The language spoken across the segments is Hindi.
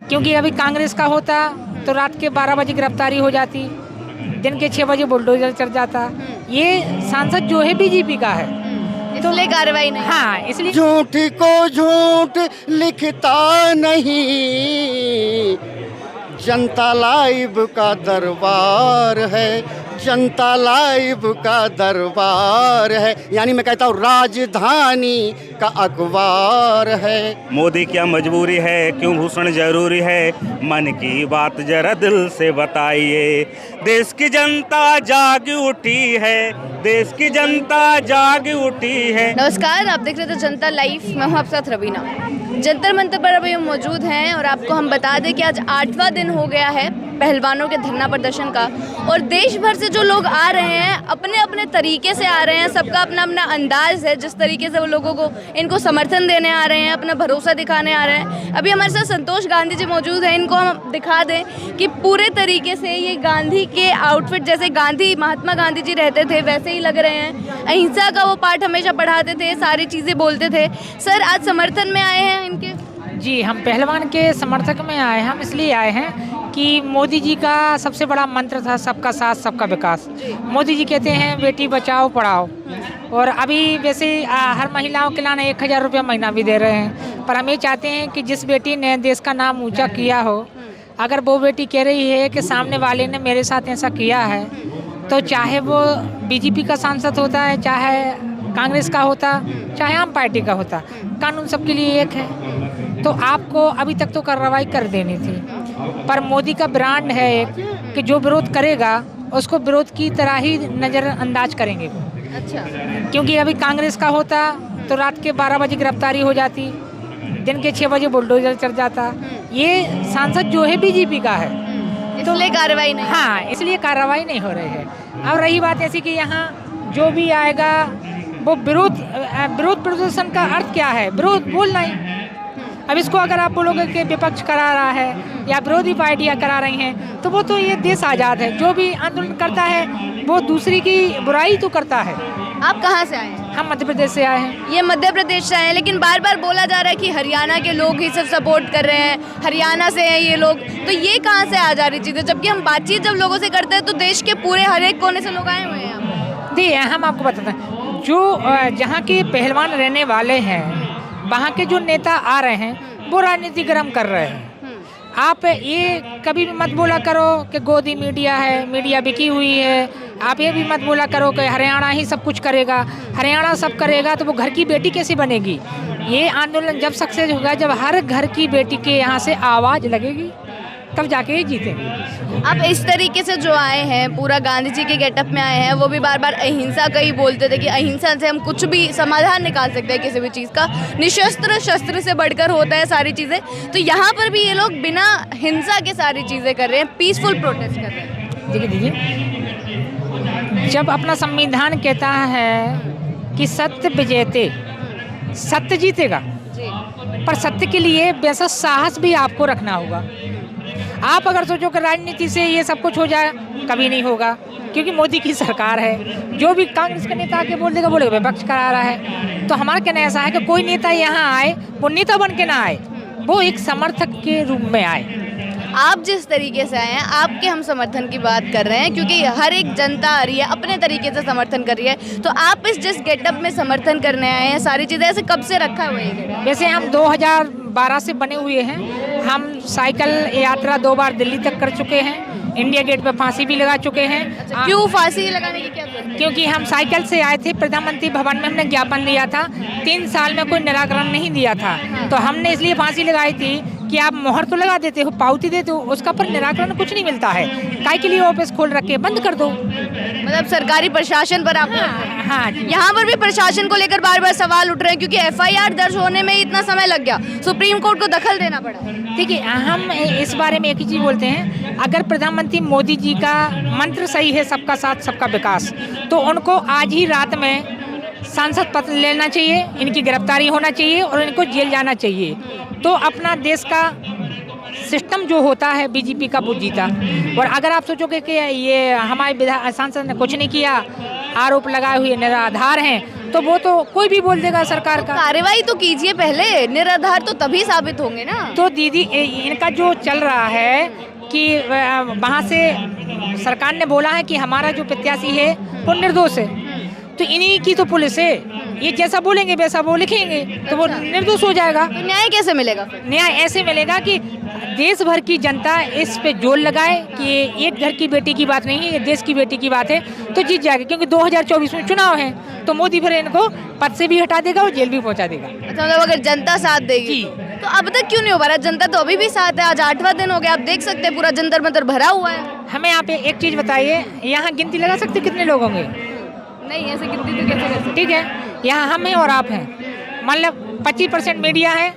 क्योंकि अभी कांग्रेस का होता तो रात के 12 बजे गिरफ्तारी हो जाती, दिन के 6 बजे बुलडोजर चढ़ जाता। ये सांसद जो है बीजेपी का है, इसलिए कार्रवाई नहीं। हाँ इसलिए झूठ को झूठ लिखता नहीं, जनता लाइव का दरबार है, जनता लाइव का दरबार है, यानी मैं कहता हूँ राजधानी का अखबार है। मोदी क्या मजबूरी है, क्यों भूषण जरूरी है, मन की बात जरा दिल से बताइए। देश की जनता जाग उठी है, देश की जनता जाग उठी है। नमस्कार, आप देख रहे थे जनता लाइव। मैं हूँ आपके साथ रवीना। जंतर मंतर पर अभी हम मौजूद हैं और आपको हम बता दें कि आज 8वां दिन हो गया है पहलवानों के धरना प्रदर्शन का, और देश भर से जो लोग आ रहे हैं अपने अपने तरीके से आ रहे हैं। सबका अपना अपना अंदाज है जिस तरीके से वो लोगों को इनको समर्थन देने आ रहे हैं, अपना भरोसा दिखाने आ रहे हैं। अभी हमारे साथ संतोष गांधी जी मौजूद हैं, इनको हम दिखा दें कि पूरे तरीके से ये गांधी के आउटफिट, जैसे गांधी महात्मा गांधी जी रहते थे वैसे ही लग रहे हैं। अहिंसा का वो पाठ हमेशा पढ़ाते थे, सारी चीज़ें बोलते थे। सर, आज समर्थन में आए हैं इनके? जी, हम पहलवान के समर्थक में आए हैं। हम इसलिए आए हैं कि मोदी जी का सबसे बड़ा मंत्र था सबका साथ सबका विकास। मोदी जी कहते हैं बेटी बचाओ पढ़ाओ, और अभी वैसे हर महिलाओं के लाने 1000 रुपया महीना भी दे रहे हैं। पर हम ये चाहते हैं कि जिस बेटी ने देश का नाम ऊंचा किया हो, अगर वो बेटी कह रही है कि सामने वाले ने मेरे साथ ऐसा किया है, तो चाहे वो बीजेपी का सांसद होता है, चाहे कांग्रेस का होता, चाहे आम पार्टी का होता, कानून सबके लिए एक है। तो आपको अभी तक तो कार्रवाई कर देनी थी, पर मोदी का ब्रांड है एक कि जो विरोध करेगा उसको विरोध की तरह ही नज़रअंदाज करेंगे। अच्छा, क्योंकि अभी कांग्रेस का होता तो रात के 12 बजे गिरफ्तारी हो जाती, दिन के 6 बजे बुलडोजर चढ़ जाता। ये सांसद जो है बीजेपी का है, इसलिए कार्रवाई नहीं। हाँ इसलिए कार्रवाई नहीं हो रही है। अब रही बात ऐसी कि यहाँ जो भी आएगा वो विरोध प्रदर्शन का अर्थ क्या है? विरोध बोलना ही। अब इसको अगर आप बोलोगे कि विपक्ष करा रहा है या विरोधी पार्टियां करा रही हैं, तो वो तो ये देश आज़ाद है। जो भी आंदोलन करता है वो दूसरी की बुराई तो करता है। आप कहाँ से आए हैं? हम मध्य प्रदेश से आए हैं। ये मध्य प्रदेश से आए हैं, लेकिन बार बार बोला जा रहा है कि हरियाणा के लोग ही सिर्फ सपोर्ट कर रहे हैं, हरियाणा से हैं ये लोग। तो ये कहाँ से आ जा रही चीज़ें, जबकि हम बातचीत जब लोगों से करते हैं तो देश के पूरे हर एक कोने से लोग आए हुए हैं यहाँ पर। दी हम आपको बताते हैं, जो जहाँ के पहलवान रहने वाले हैं, वहाँ के जो नेता आ रहे हैं वो राजनीति गर्म कर रहे हैं। आप ये कभी भी मत बोला करो कि गोदी मीडिया है, मीडिया बिकी हुई है। आप ये भी मत बोला करो कि हरियाणा ही सब कुछ करेगा। हरियाणा सब करेगा तो वो घर की बेटी कैसे बनेगी? ये आंदोलन जब सक्सेस होगा, जब हर घर की बेटी के यहाँ से आवाज़ लगेगी, तब जाके जीतेंगे। आप इस तरीके से जो आए हैं, पूरा गांधी जी के गेटअप में आए हैं, वो भी बार बार अहिंसा का ही बोलते थे कि अहिंसा से हम कुछ भी समाधान निकाल सकते हैं किसी भी चीज़ का। निशस्त्र शस्त्र से बढ़कर होता है सारी चीज़ें। तो यहाँ पर भी ये लोग बिना हिंसा के सारी चीज़ें कर रहे हैं, पीसफुल प्रोटेस्ट कर रहे हैं। देखिए दीजिए, जब अपना संविधान कहता है कि सत्य विजेते, सत्य जीतेगा, पर सत्य के लिए वैसा साहस भी आपको रखना होगा। आप अगर सोचो कि राजनीति से ये सब कुछ हो जाए, कभी नहीं होगा, क्योंकि मोदी की सरकार है। जो भी कांग्रेस का नेता आके बोलेगा विपक्ष करा रहा है। तो हमारा कहना ऐसा है कि कोई नेता यहाँ आए वो नेता बन के ना आए, वो एक समर्थक के रूप में आए। आप जिस तरीके से आए हैं, आपके हम समर्थन की बात कर रहे हैं, क्योंकि हर एक जनता आ रही है, अपने तरीके से समर्थन कर रही है। तो आप इस जिस गेटअप में समर्थन करने आए हैं, सारी चीज़ें ऐसे कब से रखा हुआ है? वैसे हम 2012 से बने हुए हैं। हम साइकिल यात्रा 2 बार दिल्ली तक कर चुके हैं, इंडिया गेट पे फांसी भी लगा चुके हैं। अच्छा, क्यों फांसी लगाने की क्या जरूरत है? क्योंकि हम साइकिल से आए थे, प्रधानमंत्री भवन में हमने ज्ञापन दिया था, 3 साल में कोई निराकरण नहीं दिया था। तो हमने इसलिए फांसी लगाई थी कि आप मोहर तो लगा देते हो, पावती देते हो, उसका पर निराकरण कुछ नहीं मिलता है। काय के लिए ऑफिस खोल रखे, बंद कर दो। मतलब सरकारी प्रशासन पर आप? हाँ, यहाँ पर भी प्रशासन को लेकर बार बार सवाल उठ रहे हैं, क्योंकि FIR दर्ज होने में इतना समय लग गया, सुप्रीम कोर्ट को दखल देना पड़ा। देखिए, हम इस बारे में एक ही चीज़ बोलते हैं, अगर प्रधानमंत्री मोदी जी का मंत्र सही है सबका साथ सबका विकास, तो उनको आज ही रात में सांसद पद लेना चाहिए, इनकी गिरफ्तारी होना चाहिए और इनको जेल जाना चाहिए। तो अपना देश का सिस्टम जो होता है बीजेपी का वो जीता। और अगर आप सोचोगे कि ये हमारे सांसद ने कुछ नहीं किया, आरोप लगाए हुए निराधार हैं, तो वो तो कोई भी बोल देगा सरकार का। कार्रवाई तो कीजिए पहले, निराधार तो तभी साबित होंगे ना। तो दीदी इनका जो चल रहा है कि वहाँ से सरकार ने बोला है कि हमारा जो प्रत्याशी है वो निर्दोष है, तो इन्हीं की तो पुलिस है, ये जैसा बोलेंगे वैसा वो लिखेंगे तो वो निर्दोष हो जाएगा। तो न्याय कैसे मिलेगा फिर? न्याय ऐसे मिलेगा कि देश भर की जनता इस पे जोर लगाए कि ये एक घर की बेटी की बात नहीं है, ये देश की बेटी की बात है, तो जीत जाएगा। क्योंकि 2024 में चुनाव है, तो मोदी फिर इनको पद से भी हटा देगा और जेल भी पहुंचा देगा। अच्छा, मतलब अगर जनता साथ देगी तो अब तक क्यों नहीं हो पा रहा? जनता तो अभी भी साथ है, आज 8वां दिन हो गया, आप देख सकते हैं पूरा जंतर मंतर भरा हुआ है। हमें आप एक चीज़ बताइए, यहाँ गिनती लगा सकते कितने लोग होंगे? नहीं, ऐसे गिनती तो कैसे कर सकते? ठीक है, यहाँ हम हैं और आप हैं, मान लो 25% मीडिया है,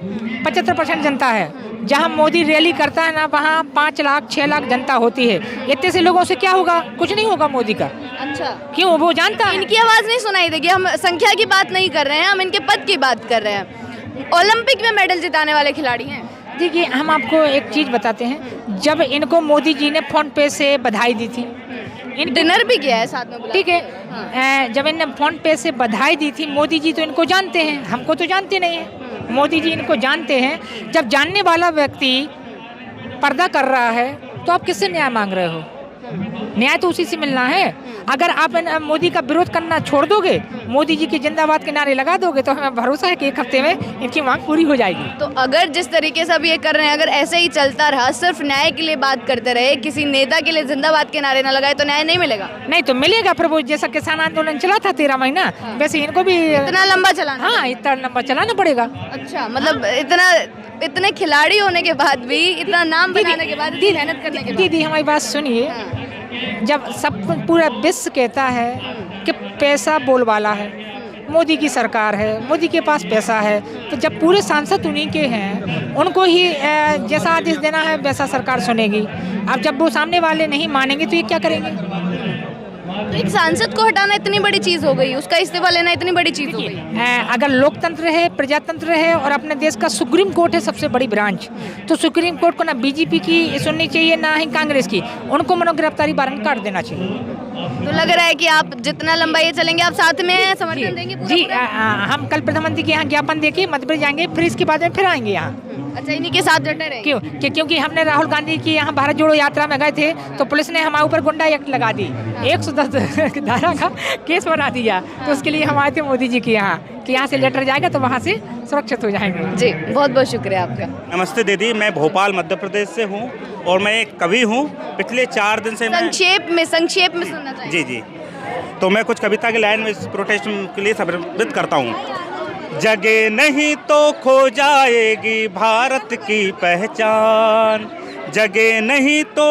75% जनता है। जहाँ मोदी रैली करता है ना, वहाँ 5 लाख 6 लाख जनता होती है। इतने से लोगों से क्या होगा? कुछ नहीं होगा मोदी का। अच्छा, क्यों? वो जानता है। इनकी आवाज़ नहीं सुनाई देगी। हम संख्या की बात नहीं कर रहे हैं, हम इनके पद की बात कर रहे हैं। ओलंपिक में मेडल जिताने वाले खिलाड़ी हैं। देखिए, हम आपको एक चीज़ बताते हैं, जब इनको मोदी जी ने फ़ोन पे से बधाई दी थी, डिनर भी किया है साथ में बुला के। ठीक है, जब इन्हें फ़ोन पे से बधाई दी थी, मोदी जी तो इनको जानते हैं, हमको तो जानते नहीं हैं। मोदी जी इनको जानते हैं। जब जानने वाला व्यक्ति पर्दा कर रहा है तो आप किससे न्याय मांग रहे हो? न्याय तो उसी से मिलना है। अगर आप मोदी का विरोध करना छोड़ दोगे, मोदी जी के जिंदाबाद के नारे लगा दोगे, तो हमें भरोसा है कि 1 हफ्ते में इनकी मांग पूरी हो जाएगी। तो अगर जिस तरीके से अब ये कर रहे हैं, अगर ऐसे ही चलता रहा, सिर्फ न्याय के लिए बात करते रहे, किसी नेता के लिए जिंदाबाद के नारे ना लगाए, तो न्याय नहीं मिलेगा। नहीं तो मिलेगा। फिर वो जैसा किसान आंदोलन चला था 13 महीना, वैसे इनको भी इतना लंबा चलाना। हाँ, इतना लंबा चलाना पड़ेगा। अच्छा, मतलब इतने खिलाड़ी होने के बाद भी, इतना नाम बनाने के बाद, इतनी मेहनत करने के बाद। दीदी हमारी बात सुनिए, जब सब पूरा विश्व कहता है कि पैसा बोलबाला है, मोदी की सरकार है, मोदी के पास पैसा है, तो जब पूरे सांसद उन्हीं के हैं, उनको ही जैसा आदेश देना है वैसा सरकार सुनेगी। अब जब वो सामने वाले नहीं मानेंगे तो ये क्या करेंगे? तो एक सांसद को हटाना इतनी बड़ी चीज हो गई, उसका इस्तीफा लेना इतनी बड़ी चीज हो गई। अगर लोकतंत्र है, प्रजातंत्र है और अपने देश का सुप्रीम कोर्ट है सबसे बड़ी ब्रांच, तो सुप्रीम कोर्ट को ना बीजेपी की सुननी चाहिए ना ही कांग्रेस की, उनको मनोगिरफ्तारी वारंट काट देना चाहिए। तो लग रहा है कि आप जितना लंबा ये चलेंगे, आप साथ में हैं, समर्थन देंगे पूरा जी। पूरा? हम कल प्रधानमंत्री के यहाँ ज्ञापन देके मध्य प्रदेश जाएंगे, फिर इसके बाद में फिर आएंगे यहाँ। अच्छा, इन्हीं के साथ डटे रहे। क्योंकि हमने राहुल गांधी की यहाँ भारत जोड़ो यात्रा में गए थे, तो पुलिस ने हमारे ऊपर गुंडा एक्ट लगा दी, 110 धारा का केस बना दिया। तो उसके लिए हम आए थे मोदी जी के यहाँ कि यहाँ से लेटर जाएगा तो वहाँ से सुरक्षित हो जाएंगे। जी, बहुत बहुत शुक्रिया आपका। नमस्ते दीदी, मैं भोपाल मध्य प्रदेश से हूँ और मैं एक कवि हूँ। पिछले 4 दिन से मैं संक्षेप में सुनना चाहिए। जी जी, तो मैं कुछ कविता की लाइन में इस प्रोटेस्ट के लिए समर्पित करता हूँ। जगे नहीं तो खो जाएगी भारत की पहचान, जगे नहीं तो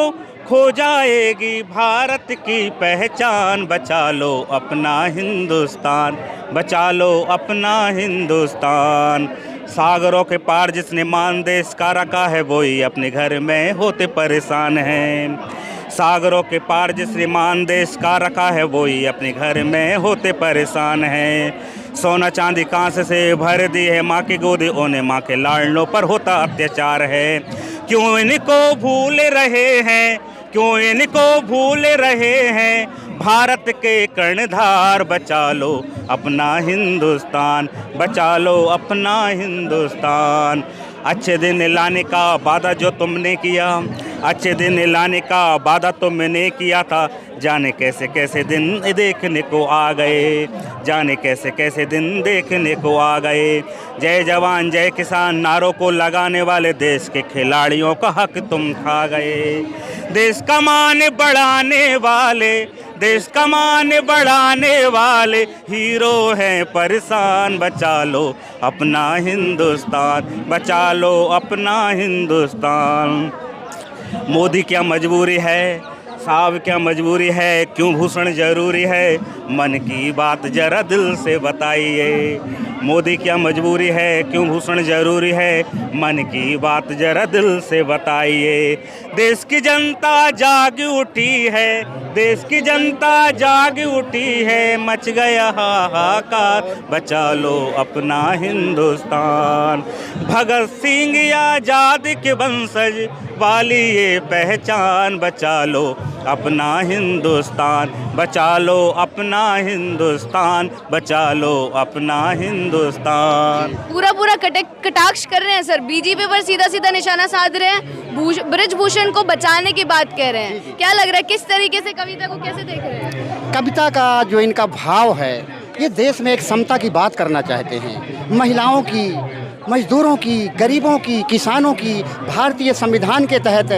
खो जाएगी भारत की पहचान, बचा लो अपना हिंदुस्तान, बचा लो अपना हिंदुस्तान। सागरों के पार जिसने मान देश का रखा है, वही अपने घर में होते परेशान है। सागरों के पार जिसने मान देश का रखा है, वही अपने घर में होते परेशान है। सोना चांदी कांसे से भर दी है माँ की गोदी, उन्हें माँ के लाडलों पर होता अत्याचार है। क्यों इनको भूल रहे हैं, क्यों इनको भूल रहे हैं, भारत के कर्णधार, बचा लो अपना हिंदुस्तान, बचा लो अपना हिंदुस्तान। अच्छे दिन लाने का वादा जो तुमने किया, अच्छे दिन लाने का वादा तुमने किया था, जाने कैसे कैसे दिन देखने को आ गए, जाने कैसे कैसे दिन देखने को आ गए। जय जवान जय किसान नारों को लगाने वाले देश के खिलाड़ियों का हक तुम खा गए। देश का मान बढ़ाने वाले, देश का मान बढ़ाने वाले हीरो हैं परेशान, बचा लो अपना हिंदुस्तान, बचा लो अपना हिंदुस्तान। मोदी क्या मजबूरी है, साहब क्या मजबूरी है, क्यों भूषण जरूरी है, मन की बात जरा दिल से बताइए। मोदी क्या मजबूरी है, क्यों भूषण जरूरी है, मन की बात जरा दिल से बताइए। देश की जनता जाग उठी है, देश की जनता जाग उठी है, मच गया हाहाकार, बचा लो अपना हिंदुस्तान। भगत सिंह आजाद के वंशज वाली ये पहचान, बचा लो अपना हिंदुस्तान, बचा लो अपना हिंदुस्तान, बचा लो अपना हिंदुस्तान। पूरा पूरा कटाक्ष कर रहे हैं सर, बीजेपी पर सीधा सीधा निशाना साध रहे हैं, ब्रिजभूषण को बचाने की बात कह रहे हैं। क्या लग रहा है, किस तरीके से कविता को कैसे देख रहे हैं? कविता का जो इनका भाव है, ये देश में एक समता की बात करना चाहते हैं, महिलाओं की, मजदूरों की, गरीबों की, किसानों की, भारतीय संविधान के तहत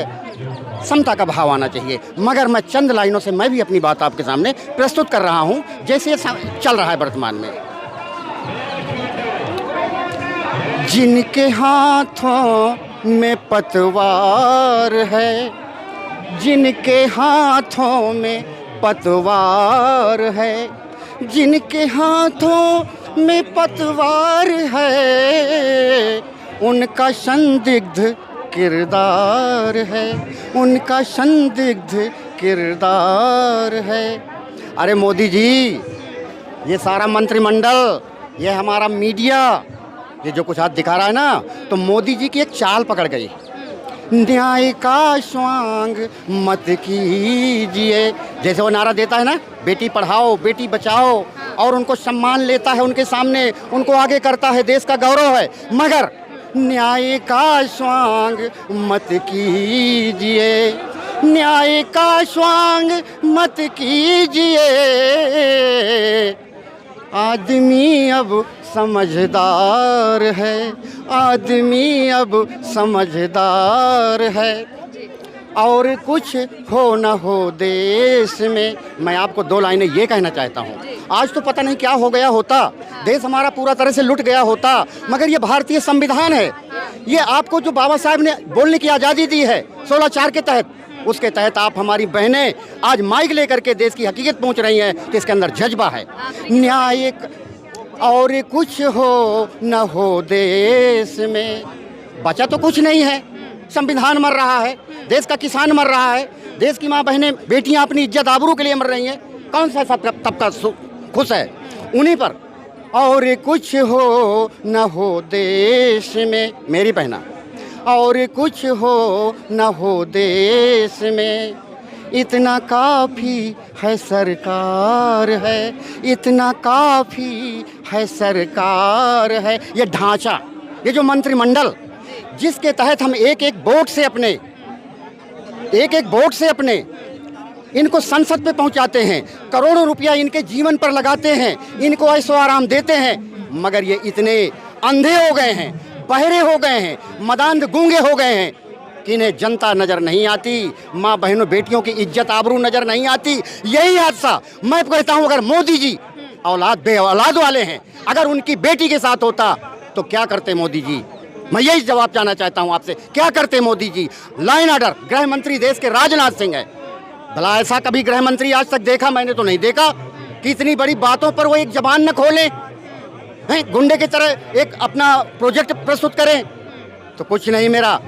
समता का भाव आना चाहिए। मगर मैं चंद लाइनों से मैं भी अपनी बात आपके सामने प्रस्तुत कर रहा हूँ, जैसे चल रहा है वर्तमान में। जिनके हाथों में पतवार है, जिनके हाथों में पतवार है, जिनके हाथों में पतवार है, उनका संदिग्ध किरदार है, उनका संदिग्ध किरदार है। अरे मोदी जी, ये सारा मंत्रिमंडल, ये हमारा मीडिया, ये जो कुछ हाथ दिखा रहा है ना, तो मोदी जी की एक चाल पकड़ गई। न्याय का स्वांग मत कीजिए, जैसे वो नारा देता है ना, बेटी पढ़ाओ बेटी बचाओ, और उनको सम्मान लेता है उनके सामने, उनको आगे करता है, देश का गौरव है। मगर न्याय का स्वांग मत कीजिए, न्याय का स्वांग मत कीजिए, आदमी अब समझदार है, आदमी अब समझदार है, और कुछ हो न हो देश में। मैं आपको दो लाइनें ये कहना चाहता हूँ, आज तो पता नहीं क्या हो गया होता, देश हमारा पूरा तरह से लुट गया होता, मगर ये भारतीय संविधान है, ये आपको जो बाबा साहब ने बोलने की आज़ादी दी है 16/4 के तहत, उसके तहत आप हमारी बहनें आज माइक लेकर के देश की हकीकत पहुँच रही हैं कि इसके अंदर जज्बा है। न्याय और कुछ हो न हो देश में, बचा तो कुछ नहीं है, संविधान मर रहा है, देश का किसान मर रहा है, देश की माँ बहनें बेटियां अपनी इज्जत आबरू के लिए मर रही हैं। कौन सा तबका खुश है? उन्हीं पर। और कुछ हो न हो देश में, मेरी बहना, और कुछ हो न हो देश में, इतना काफ़ी है सरकार है, इतना काफ़ी है सरकार है। ये ढांचा, ये जो मंत्रिमंडल, जिसके तहत हम एक एक वोट से अपने इनको संसद पे पहुंचाते हैं, करोड़ों रुपया इनके जीवन पर लगाते हैं, इनको ऐशो आराम देते हैं, मगर ये इतने अंधे हो गए हैं, बहरे हो गए हैं, मदांध गूंगे हो गए हैं कि इन्हें जनता नज़र नहीं आती, माँ बहनों बेटियों की इज्जत आबरू नज़र नहीं आती। यही हादसा मैं कहता हूँ, अगर मोदी जी औलाद बे औलाद वाले हैं, अगर उनकी बेटी के साथ होता तो क्या करते मोदी जी? मैं यही जवाब जानना चाहता हूँ आपसे, क्या करते मोदी जी? लाइन ऑर्डर, गृह मंत्री देश के राजनाथ सिंह है, भला ऐसा कभी गृह मंत्री आज तक देखा? मैंने तो नहीं देखा कि इतनी बड़ी बातों पर वो एक जबान न खोलें, हैं गुंडे की तरह एक अपना प्रोजेक्ट प्रस्तुत करें। तो कुछ नहीं, मेरा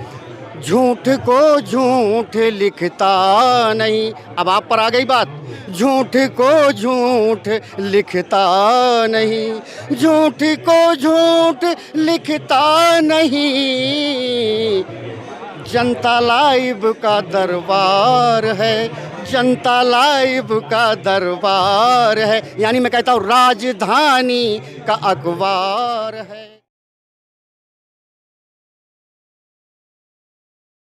झूठ को झूठ लिखता नहीं। अब आप पर आ गई बात, झूठ को झूठ लिखता नहीं, झूठ को झूठ लिखता नहीं। जनता लाइव का दरबार है, जनता लाइव का दरबार है, यानी मैं कहता हूँ राजधानी का अखबार है।